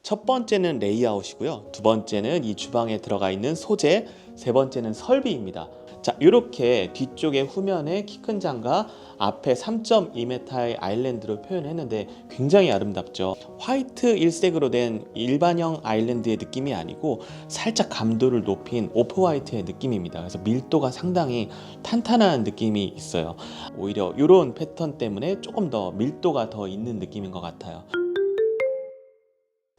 첫 번째는 레이아웃이고요. 두 번째는 이 주방에 들어가 있는 소재, 세 번째는 설비입니다. 자, 이렇게 뒤쪽에 후면에 키 큰 장과 앞에 3.2m의 아일랜드로 표현했는데 굉장히 아름답죠. 화이트 일색으로 된 일반형 아일랜드의 느낌이 아니고 살짝 감도를 높인 오프 화이트의 느낌입니다. 그래서 밀도가 상당히 탄탄한 느낌이 있어요. 오히려 이런 패턴 때문에 조금 더 밀도가 더 있는 느낌인 것 같아요.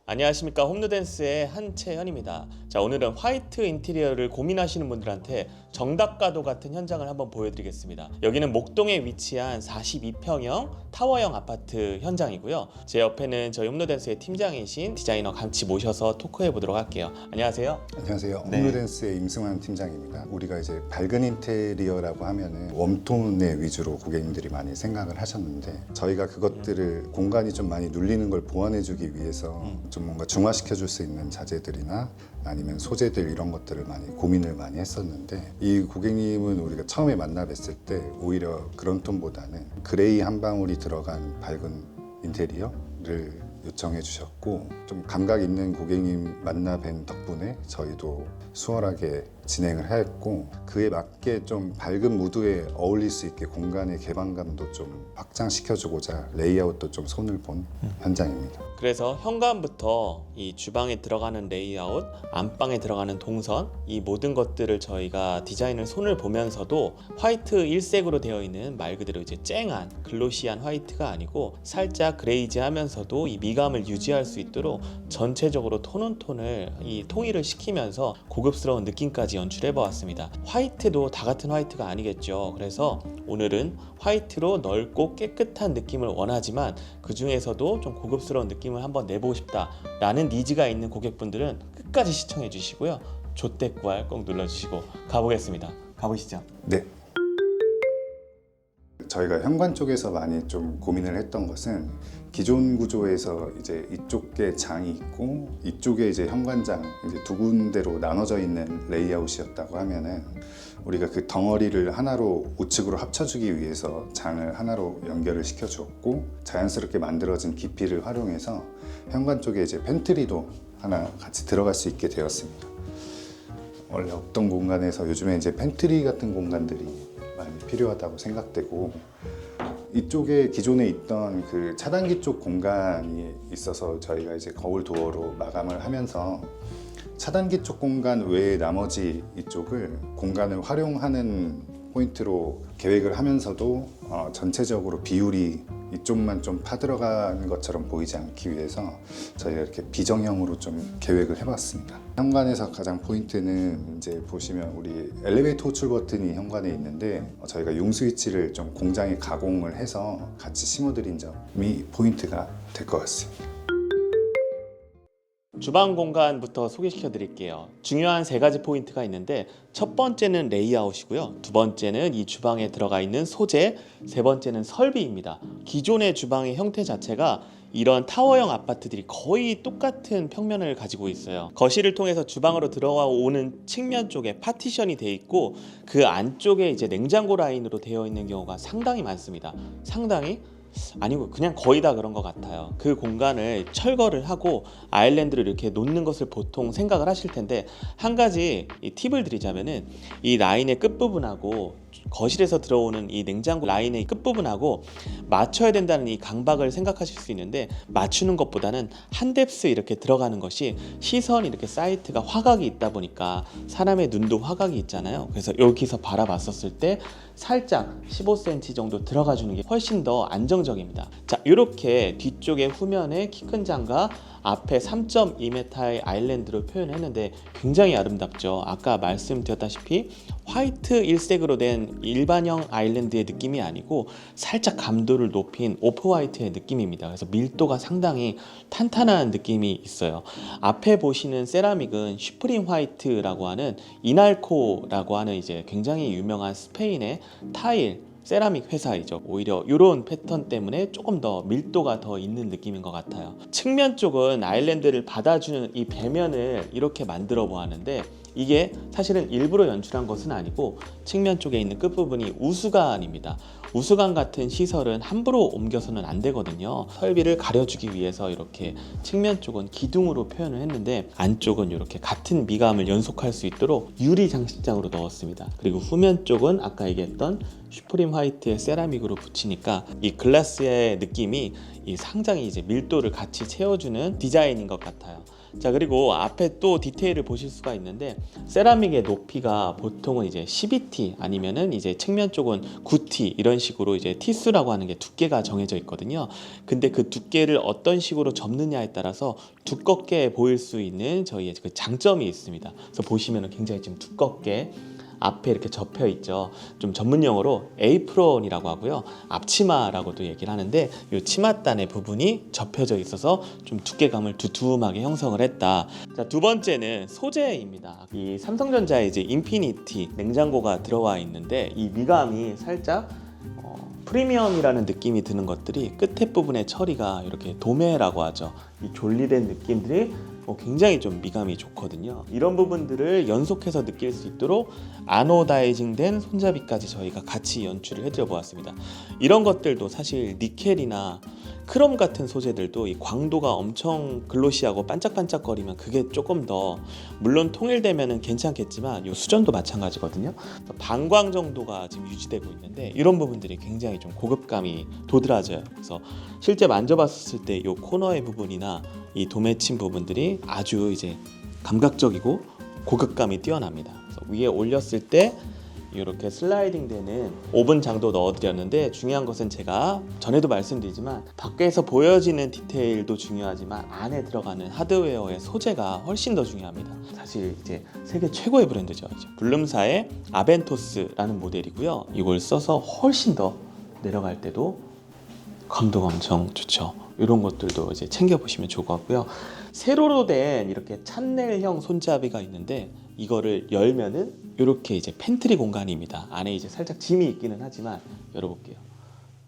안녕하십니까, 홈누댄스의 한채현입니다. 자, 오늘은 화이트 인테리어를 고민하시는 분들한테 정답과도 같은 현장을 한번 보여드리겠습니다. 여기는 목동에 위치한 42평형 타워형 아파트 현장이고요. 제 옆에는 저희 홈누댄스의 팀장이신 디자이너 같이 모셔서 토크해 보도록 할게요. 안녕하세요. 안녕하세요. 네. 홈누댄스의 임승환 팀장입니다. 우리가 이제 밝은 인테리어라고 하면은 웜톤의 위주로 고객님들이 많이 생각을 하셨는데, 저희가 그것들을 공간이 좀 많이 눌리는 걸 보완해주기 위해서 좀 뭔가 중화시켜줄 수 있는 자재들이나 아니면 소재들 이런 것들을 많이 고민을 많이 했었는데, 이 고객님은 우리가 처음에 만나 뵀을 때 오히려 그런 톤보다는 그레이 한 방울이 들어간 밝은 인테리어를 요청해 주셨고, 좀 감각 있는 고객님 만나 뵌 덕분에 저희도 수월하게 진행을 했고, 그에 맞게 좀 밝은 무드에 어울릴 수 있게 공간의 개방감도 좀 확장시켜주고자 레이아웃도 좀 손을 본 현장입니다. 그래서 현관부터 이 주방에 들어가는 레이아웃, 안방에 들어가는 동선, 이 모든 것들을 저희가 디자인을 손을 보면서도 화이트 일색으로 되어 있는 말 그대로 이제 쨍한 글로시한 화이트가 아니고 살짝 그레이지하면서도 이 미감을 유지할 수 있도록 전체적으로 톤온톤을 이 통일을 시키면서 고급스러운 느낌까지 연출해 보았습니다. 화이트도 다 같은 화이트가 아니겠죠. 그래서 오늘은 화이트로 넓고 깨끗한 느낌을 원하지만 그 중에서도 좀 고급스러운 느낌을 한번 내보고 싶다 라는 니즈가 있는 고객분들은 끝까지 시청해 주시고요. 조댓구알 꼭 눌러주시고 가보겠습니다. 가보시죠. 네. 저희가 현관 쪽에서 많이 좀 고민을 했던 것은, 기존 구조에서 이제 이쪽에 장이 있고 이쪽에 이제 현관장 이제 두 군데로 나눠져 있는 레이아웃이었다고 하면은, 우리가 그 덩어리를 하나로 우측으로 합쳐주기 위해서 장을 하나로 연결을 시켜주었고, 자연스럽게 만들어진 깊이를 활용해서 현관 쪽에 이제 팬트리도 하나 같이 들어갈 수 있게 되었습니다. 원래 없던 공간에서 요즘에 이제 팬트리 같은 공간들이 많이 필요하다고 생각되고, 이쪽에 기존에 있던 그 차단기 쪽 공간이 있어서 저희가 이제 거울 도어로 마감을 하면서 차단기 쪽 공간 외에 나머지 이쪽을 공간을 활용하는 포인트로 계획을 하면서도 전체적으로 비율이 이쪽만 좀 파들어가는 것처럼 보이지 않기 위해서 저희가 이렇게 비정형으로 좀 계획을 해봤습니다. 현관에서 가장 포인트는 이제 보시면 우리 엘리베이터 호출 버튼이 현관에 있는데, 저희가 용 스위치를 좀 공장에 가공을 해서 같이 심어드린 점이 포인트가 될 것 같습니다. 주방 공간부터 소개시켜 드릴게요. 중요한 세 가지 포인트가 있는데, 첫 번째는 레이아웃이고요. 두 번째는 이 주방에 들어가 있는 소재, 세 번째는 설비입니다. 기존의 주방의 형태 자체가 이런 타워형 아파트들이 거의 똑같은 평면을 가지고 있어요. 거실을 통해서 주방으로 들어와 오는 측면 쪽에 파티션이 되어 있고, 그 안쪽에 이제 냉장고 라인으로 되어 있는 경우가 상당히 많습니다. 상당히 아니고 그냥 거의 다 그런 것 같아요. 그 공간을 철거를 하고 아일랜드를 이렇게 놓는 것을 보통 생각을 하실 텐데, 한 가지 이 팁을 드리자면은 이 라인의 끝부분하고 거실에서 들어오는 이 냉장고 라인의 끝부분하고 맞춰야 된다는 이 강박을 생각하실 수 있는데, 맞추는 것보다는 한 뎁스 이렇게 들어가는 것이, 시선이 이렇게 사이트가 화각이 있다 보니까 사람의 눈도 화각이 있잖아요. 그래서 여기서 바라봤었을 때 살짝 15cm 정도 들어가 주는 게 훨씬 더 안정적입니다. 자, 이렇게 뒤쪽에 후면에 키 큰 장과 앞에 3.2m의 아일랜드로 표현했는데 굉장히 아름답죠. 아까 말씀드렸다시피 화이트 일색으로 된 일반형 아일랜드의 느낌이 아니고 살짝 감도를 높인 오프 화이트의 느낌입니다. 그래서 밀도가 상당히 탄탄한 느낌이 있어요. 앞에 보시는 세라믹은 슈프림 화이트라고 하는 이날코라고 하는 이제 굉장히 유명한 스페인의 타일 세라믹 회사이죠. 오히려 이런 패턴 때문에 조금 더 밀도가 더 있는 느낌인 것 같아요. 측면 쪽은 아일랜드를 받아주는 이 배면을 이렇게 만들어 보았는데, 이게 사실은 일부러 연출한 것은 아니고 측면 쪽에 있는 끝부분이 우수관입니다. 우수관 같은 시설은 함부로 옮겨서는 안 되거든요. 설비를 가려주기 위해서 이렇게 측면 쪽은 기둥으로 표현을 했는데 안쪽은 이렇게 같은 미감을 연속할 수 있도록 유리 장식장으로 넣었습니다. 그리고 후면 쪽은 아까 얘기했던 슈프림 화이트의 세라믹으로 붙이니까 이 글라스의 느낌이 이 상당히 이제 밀도를 같이 채워주는 디자인인 것 같아요. 자, 그리고 앞에 또 디테일을 보실 수가 있는데 세라믹의 높이가 보통은 이제 12T 아니면은 이제 측면 쪽은 9T 이런 식으로 이제 T수라고 하는 게 두께가 정해져 있거든요. 근데 그 두께를 어떤 식으로 접느냐에 따라서 두껍게 보일 수 있는 저희의 그 장점이 있습니다. 그래서 보시면은 굉장히 좀 두껍게 앞에 이렇게 접혀 있죠. 좀 전문 용어로 에이프론이라고 하고요. 앞치마라고도 얘기를 하는데 이 치맛단의 부분이 접혀져 있어서 좀 두께감을 두툼하게 형성을 했다. 자, 두 번째는 소재입니다. 이 삼성전자에 이제 인피니티 냉장고가 들어와 있는데 이 미감이 살짝 프리미엄이라는 느낌이 드는 것들이 끝에 부분의 처리가 이렇게 도매라고 하죠. 이 졸리된 느낌들이 굉장히 좀 미감이 좋거든요. 이런 부분들을 연속해서 느낄 수 있도록 아노다이징된 손잡이까지 저희가 같이 연출을 해드려 보았습니다. 이런 것들도 사실 니켈이나 크롬 같은 소재들도 이 광도가 엄청 글로시하고 반짝반짝거리면 그게 조금 더 물론 통일되면은 괜찮겠지만 이 수전도 마찬가지거든요. 반광 정도가 지금 유지되고 있는데 이런 부분들이 굉장히 좀 고급감이 도드라져요. 그래서 실제 만져봤을 때 이 코너의 부분이나 이 도매침 부분들이 아주 이제 감각적이고 고급감이 뛰어납니다. 그래서 위에 올렸을 때 이렇게 슬라이딩 되는 오븐 장도 넣어드렸는데 중요한 것은 제가 전에도 말씀드리지만 밖에서 보여지는 디테일도 중요하지만 안에 들어가는 하드웨어의 소재가 훨씬 더 중요합니다. 사실 이제 세계 최고의 브랜드죠. 이제 블룸사의 아벤토스라는 모델이고요. 이걸 써서 훨씬 더 내려갈 때도 감도가 엄청 좋죠. 이런 것들도 이제 챙겨보시면 좋을 것 같고요. 세로로 된 이렇게 찬넬형 손잡이가 있는데 이거를 열면은 이렇게 이제 팬트리 공간입니다. 안에 이제 살짝 짐이 있기는 하지만 열어볼게요.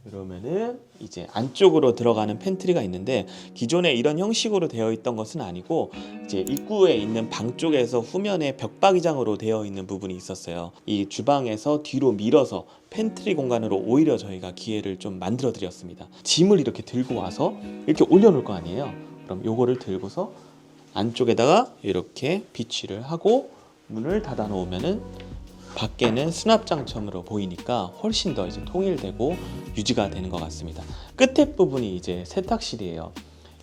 이러면은 이제 안쪽으로 들어가는 팬트리가 있는데 기존에 이런 형식으로 되어 있던 것은 아니고 이제 입구에 있는 방 쪽에서 후면에 벽박이장으로 되어 있는 부분이 있었어요. 이 주방에서 뒤로 밀어서 팬트리 공간으로 오히려 저희가 기회를 좀 만들어 드렸습니다. 짐을 이렇게 들고 와서 이렇게 올려놓을 거 아니에요. 그럼 요거를 들고서 안쪽에다가 이렇게 비치를 하고 문을 닫아 놓으면은 밖에는 수납 장점으로 보이니까 훨씬 더 이제 통일되고 유지가 되는 것 같습니다. 끝에 부분이 이제 세탁실이에요.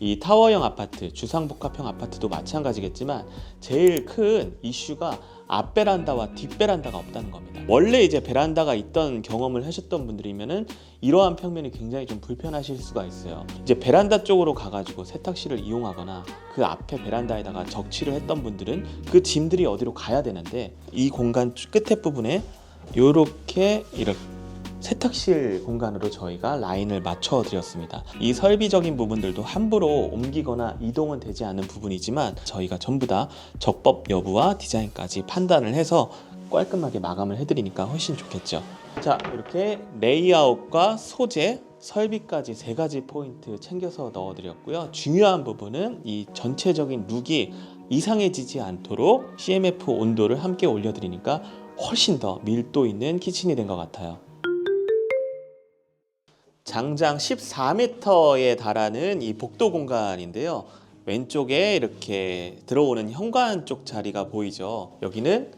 이 타워형 아파트, 주상복합형 아파트도 마찬가지겠지만 제일 큰 이슈가 앞 베란다와 뒷 베란다가 없다는 겁니다. 원래 이제 베란다가 있던 경험을 하셨던 분들이면은 이러한 평면이 굉장히 좀 불편하실 수가 있어요. 이제 베란다 쪽으로 가가지고 세탁실을 이용하거나 그 앞에 베란다에다가 적치를 했던 분들은 그 짐들이 어디로 가야 되는데 이 공간 끝에 부분에 이렇게 세탁실 공간으로 저희가 라인을 맞춰 드렸습니다. 이 설비적인 부분들도 함부로 옮기거나 이동은 되지 않은 부분이지만 저희가 전부 다 적법 여부와 디자인까지 판단을 해서 깔끔하게 마감을 해드리니까 훨씬 좋겠죠. 자, 이렇게 레이아웃과 소재, 설비까지 세 가지 포인트 챙겨서 넣어드렸고요. 중요한 부분은 이 전체적인 룩이 이상해지지 않도록 CMF 온도를 함께 올려드리니까 훨씬 더 밀도 있는 키친이 된 것 같아요. 장장 14m에 달하는 이 복도 공간인데요. 왼쪽에 이렇게 들어오는 현관 쪽 자리가 보이죠. 여기는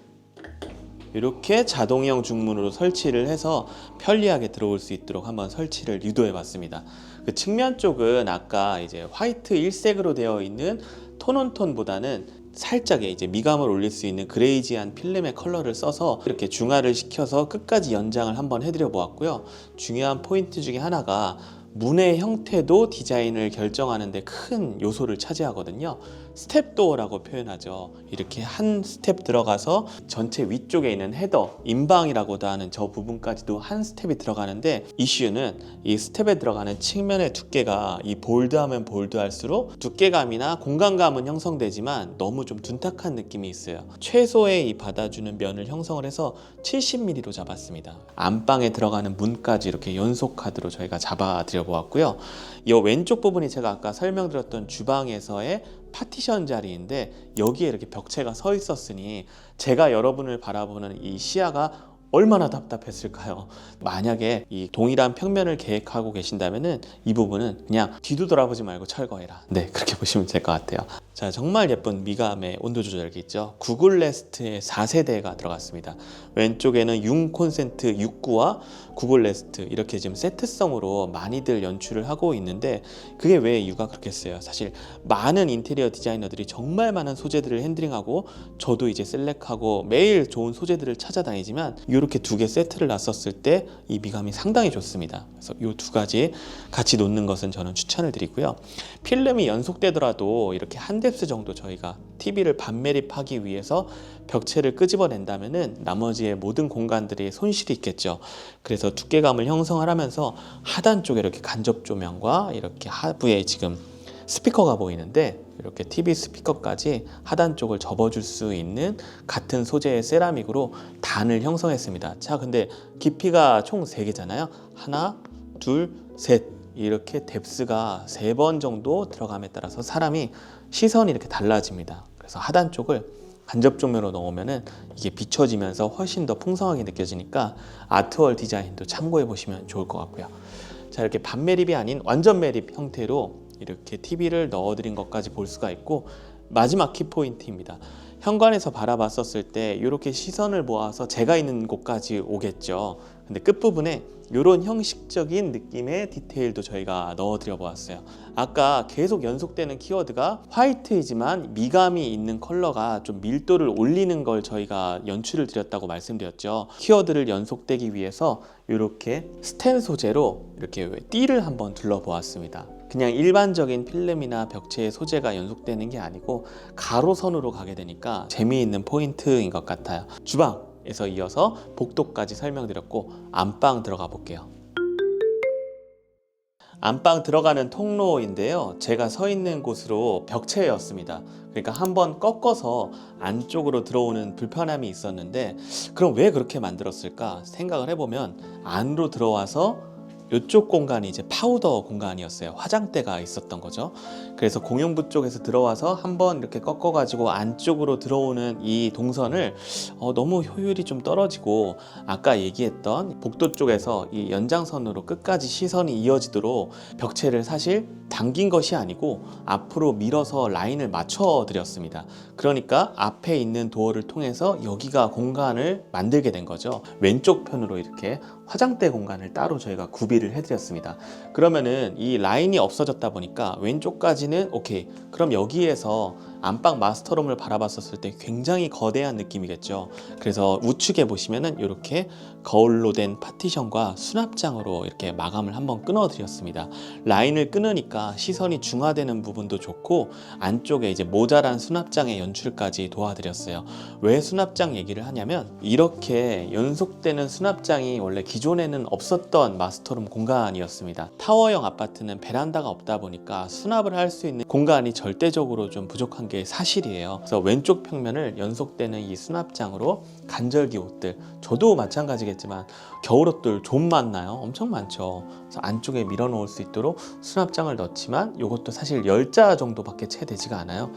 이렇게 자동형 중문으로 설치를 해서 편리하게 들어올 수 있도록 한번 설치를 유도해 봤습니다. 그 측면 쪽은 아까 이제 화이트 일색으로 되어 있는 톤온톤보다는 살짝의 이제 미감을 올릴 수 있는 그레이지한 필름의 컬러를 써서 이렇게 중화를 시켜서 끝까지 연장을 한번 해드려 보았고요. 중요한 포인트 중에 하나가 문의 형태도 디자인을 결정하는 데 큰 요소를 차지하거든요. 스텝도어라고 표현하죠. 이렇게 한 스텝 들어가서 전체 위쪽에 있는 헤더, 인방이라고도 하는 저 부분까지도 한 스텝이 들어가는데 이슈는 이 스텝에 들어가는 측면의 두께가 이 볼드하면 볼드할수록 두께감이나 공간감은 형성되지만 너무 좀 둔탁한 느낌이 있어요. 최소의 이 받아주는 면을 형성을 해서 70mm로 잡았습니다. 안방에 들어가는 문까지 이렇게 연속 카드로 저희가 잡아드려 보았고요. 이 왼쪽 부분이 제가 아까 설명드렸던 주방에서의 파티션 자리인데 여기에 이렇게 벽체가 서 있었으니 제가 여러분을 바라보는 이 시야가 얼마나 답답했을까요? 만약에 이 동일한 평면을 계획하고 계신다면은 이 부분은 그냥 뒤도 돌아보지 말고 철거해라. 네, 그렇게 보시면 될 것 같아요. 자, 정말 예쁜 미감의 온도 조절기 있죠. 구글 네스트의 4세대가 들어갔습니다. 왼쪽에는 융 콘센트 6구와 구글 네스트 이렇게 지금 세트성으로 많이들 연출을 하고 있는데, 그게 왜 이유가 그렇겠어요? 사실 많은 인테리어 디자이너들이 정말 많은 소재들을 핸들링하고 저도 이제 셀렉하고 매일 좋은 소재들을 찾아다니지만 이렇게 두 개 세트를 놨었을 때 이 미감이 상당히 좋습니다. 그래서 이 두 가지 같이 놓는 것은 저는 추천을 드리고요. 필름이 연속되더라도 이렇게 한 뎁스 정도 저희가 TV를 반매립하기 위해서 벽체를 끄집어낸다면은 나머지의 모든 공간들이 손실이 있겠죠. 그래서 두께감을 형성을 하면서 하단 쪽에 이렇게 간접 조명과 이렇게 하부에 지금 스피커가 보이는데 이렇게 TV 스피커까지 하단 쪽을 접어줄 수 있는 같은 소재의 세라믹으로 단을 형성했습니다. 자, 근데 깊이가 총 3개잖아요. 하나, 둘, 셋 이렇게 뎁스가 3번 정도 들어감에 따라서 사람이 시선이 이렇게 달라집니다. 그래서 하단 쪽을 간접 조명으로 넣으면은 이게 비춰지면서 훨씬 더 풍성하게 느껴지니까 아트월 디자인도 참고해 보시면 좋을 것 같고요. 자, 이렇게 반매립이 아닌 완전 매립 형태로 이렇게 TV를 넣어드린 것까지 볼 수가 있고, 마지막 키포인트입니다. 현관에서 바라봤었을 때 이렇게 시선을 모아서 제가 있는 곳까지 오겠죠. 근데 끝부분에 이런 형식적인 느낌의 디테일도 저희가 넣어드려 보았어요. 아까 계속 연속되는 키워드가 화이트이지만 미감이 있는 컬러가 좀 밀도를 올리는 걸 저희가 연출을 드렸다고 말씀드렸죠. 키워드를 연속되기 위해서 이렇게 스텐 소재로 이렇게 띠를 한번 둘러보았습니다. 그냥 일반적인 필름이나 벽체의 소재가 연속되는 게 아니고 가로선으로 가게 되니까 재미있는 포인트인 것 같아요. 주방에서 이어서 복도까지 설명드렸고, 안방 들어가 볼게요. 안방 들어가는 통로인데요, 제가 서 있는 곳으로 벽체였습니다. 그러니까 한번 꺾어서 안쪽으로 들어오는 불편함이 있었는데, 그럼 왜 그렇게 만들었을까 생각을 해보면 안으로 들어와서 이쪽 공간이 이제 파우더 공간이었어요. 화장대가 있었던 거죠. 그래서 공용부 쪽에서 들어와서 한번 이렇게 꺾어가지고 안쪽으로 들어오는 이 동선을 너무 효율이 좀 떨어지고, 아까 얘기했던 복도 쪽에서 이 연장선으로 끝까지 시선이 이어지도록 벽체를 사실 당긴 것이 아니고 앞으로 밀어서 라인을 맞춰 드렸습니다. 그러니까 앞에 있는 도어를 통해서 여기가 공간을 만들게 된 거죠. 왼쪽 편으로 이렇게 화장대 공간을 따로 저희가 구비를 해드렸습니다. 그러면은 이 라인이 없어졌다 보니까 왼쪽까지는 오케이. 그럼 여기에서 안방 마스터룸을 바라봤었을 때 굉장히 거대한 느낌이겠죠. 그래서 우측에 보시면은 이렇게 거울로 된 파티션과 수납장으로 이렇게 마감을 한번 끊어 드렸습니다. 라인을 끊으니까 시선이 중화되는 부분도 좋고, 안쪽에 이제 모자란 수납장의 연출까지 도와드렸어요. 왜 수납장 얘기를 하냐면, 이렇게 연속되는 수납장이 원래 기존에는 없었던 마스터룸 공간이었습니다. 타워형 아파트는 베란다가 없다 보니까 수납을 할 수 있는 공간이 절대적으로 좀 부족한 게 사실이에요. 그래서 왼쪽 평면을 연속되는 이 수납장으로 간절기 옷들, 저도 마찬가지겠지만 겨울옷들 좀 많나요? 엄청 많죠. 그래서 안쪽에 밀어 놓을 수 있도록 수납장을 넣지만 이것도 사실 10자 정도밖에 채 되지가 않아요.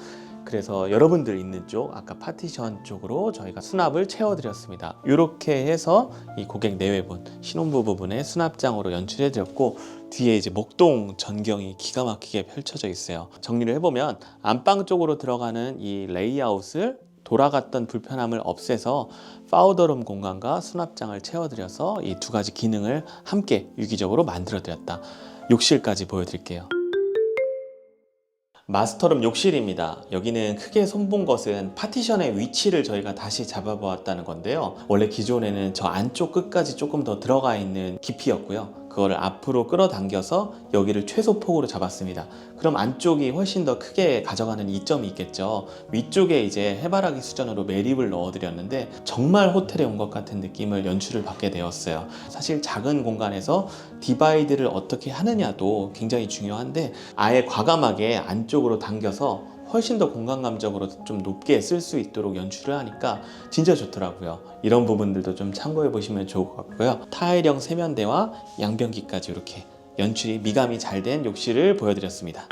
그래서 여러분들 있는 쪽, 아까 파티션 쪽으로 저희가 수납을 채워드렸습니다. 이렇게 해서 이 고객 내외분, 신혼부 부분에 수납장으로 연출해드렸고, 뒤에 이제 목동 전경이 기가 막히게 펼쳐져 있어요. 정리를 해보면 안방 쪽으로 들어가는 이 레이아웃을 돌아갔던 불편함을 없애서 파우더룸 공간과 수납장을 채워드려서 이 두 가지 기능을 함께 유기적으로 만들어드렸다. 욕실까지 보여드릴게요. 마스터룸 욕실입니다. 여기는 크게 손본 것은 파티션의 위치를 저희가 다시 잡아보았다는 건데요. 원래 기존에는 저 안쪽 끝까지 조금 더 들어가 있는 깊이였고요. 그거를 앞으로 끌어당겨서 여기를 최소 폭으로 잡았습니다. 그럼 안쪽이 훨씬 더 크게 가져가는 이점이 있겠죠. 위쪽에 이제 해바라기 수전으로 매립을 넣어드렸는데 정말 호텔에 온 것 같은 느낌을 연출을 받게 되었어요. 사실 작은 공간에서 디바이드를 어떻게 하느냐도 굉장히 중요한데, 아예 과감하게 안쪽으로 당겨서 훨씬 더 공간감적으로 좀 높게 쓸 수 있도록 연출을 하니까 진짜 좋더라고요. 이런 부분들도 좀 참고해 보시면 좋을 것 같고요. 타일형 세면대와 양변기까지 이렇게 연출이 미감이 잘 된 욕실을 보여드렸습니다.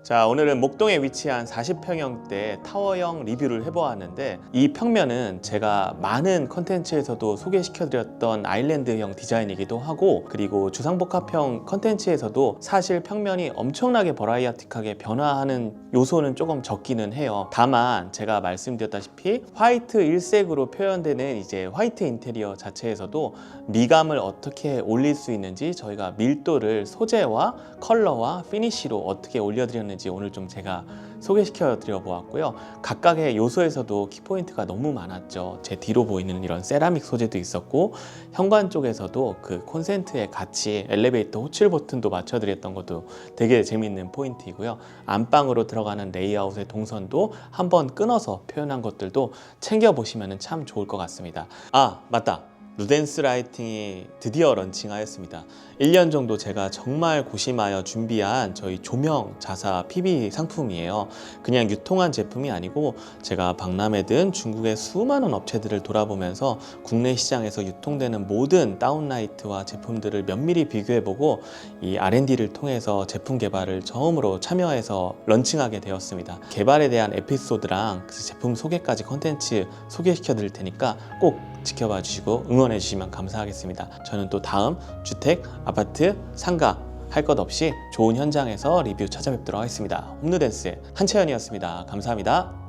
자, 오늘은 목동에 위치한 40평형대 타워형 리뷰를 해보았는데 이 평면은 제가 많은 컨텐츠에서도 소개시켜드렸던 아일랜드형 디자인이기도 하고 그리고 주상복합형 컨텐츠에서도 사실 평면이 엄청나게 버라이어틱하게 변화하는 요소는 조금 적기는 해요. 다만 제가 말씀드렸다시피 화이트 일색으로 표현되는 이제 화이트 인테리어 자체에서도 미감을 어떻게 올릴 수 있는지 저희가 밀도를 소재와 컬러와 피니쉬로 어떻게 올려드렸는지 오늘 좀 제가 소개시켜 드려 보았고요. 각각의 요소에서도 키포인트가 너무 많았죠. 제 뒤로 보이는 이런 세라믹 소재도 있었고 현관 쪽에서도 그 콘센트에 같이 엘리베이터 호출 버튼도 맞춰드렸던 것도 되게 재밌는 포인트이고요. 안방으로 들어가는 레이아웃의 동선도 한번 끊어서 표현한 것들도 챙겨보시면 참 좋을 것 같습니다. 아, 맞다! 루덴스 라이팅이 드디어 런칭하였습니다. 1년 정도 제가 정말 고심하여 준비한 저희 조명 자사 PB 상품이에요. 그냥 유통한 제품이 아니고 제가 박람회든 중국의 수많은 업체들을 돌아보면서 국내 시장에서 유통되는 모든 다운라이트와 제품들을 면밀히 비교해보고 이 R&D를 통해서 제품 개발을 처음으로 참여해서 런칭하게 되었습니다. 개발에 대한 에피소드랑 그 제품 소개까지 컨텐츠 소개시켜 드릴 테니까 꼭 지켜봐 주시고 응원해 주시면 감사하겠습니다. 저는 또 다음 주택, 아파트, 상가 할 것 없이 좋은 현장에서 리뷰 찾아뵙도록 하겠습니다. 홈루덴스의 한채연이었습니다. 감사합니다.